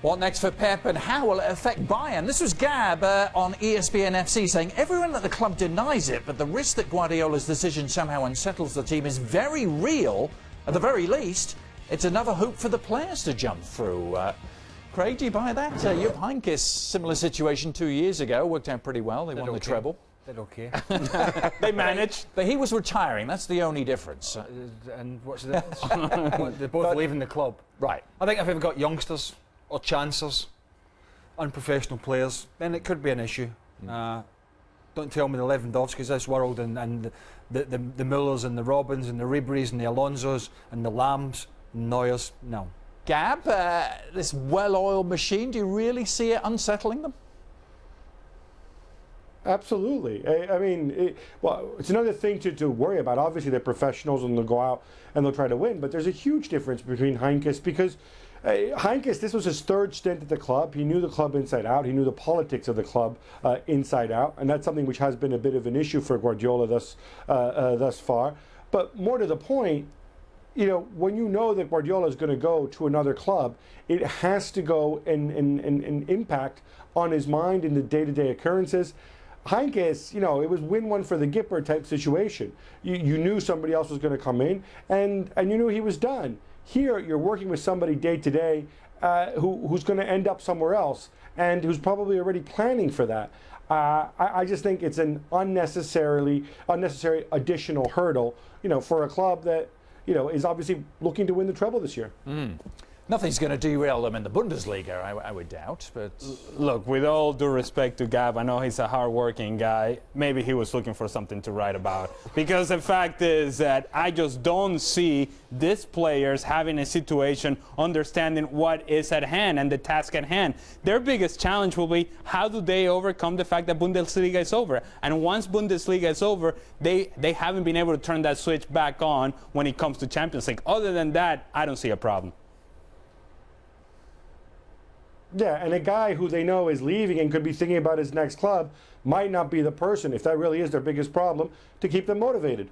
What next for Pep, and how will it affect Bayern? This was Gab on ESPN FC saying everyone at the club denies it, but the risk that Guardiola's decision somehow unsettles the team is very real. At the very least, it's another hoop for the players to jump through. Craig, do you buy that? Jupp Heynckes, similar situation 2 years ago, worked out pretty well. They won the treble. Did okay. They managed. But he was retiring, that's the only difference. And what's the difference? They're both leaving the club. Right. I think if we've got youngsters or chancers, unprofessional players, then it could be an issue. Don't tell me the Lewandowskis this world and the Müllers and the Robins and the Ribery's and the Alonsos and the Lambs, Neuers, no. Gab, this well-oiled machine, do you really see it unsettling them? Absolutely. I mean, it's another thing to worry about. Obviously, they're professionals and they'll go out and they'll try to win. But there's a huge difference between Heynckes because Heynckes, this was his third stint at the club. He knew the club inside out. He knew the politics of the club inside out. And that's something which has been a bit of an issue for Guardiola thus far. But more to the point, you know, when you know that Guardiola is going to go to another club, it has to go and impact on his mind in the day-to-day occurrences. Heynckes, you know, it was win one for the Gipper type situation. You knew somebody else was going to come in, and you knew he was done. Here, you're working with somebody day to day who's going to end up somewhere else, and who's probably already planning for that. I just think it's an unnecessary additional hurdle, you know, for a club that, you know, is obviously looking to win the treble this year. Nothing's going to derail them in the Bundesliga, I would doubt. But look, with all due respect to Gab, I know he's a hard-working guy. Maybe he was looking for something to write about. Because the fact is that I just don't see these players having a situation, understanding what is at hand and the task at hand. Their biggest challenge will be how do they overcome the fact that Bundesliga is over. And once Bundesliga is over, they haven't been able to turn that switch back on when it comes to Champions League. Other than that, I don't see a problem. Yeah, and a guy who they know is leaving and could be thinking about his next club might not be the person, if that really is their biggest problem, to keep them motivated.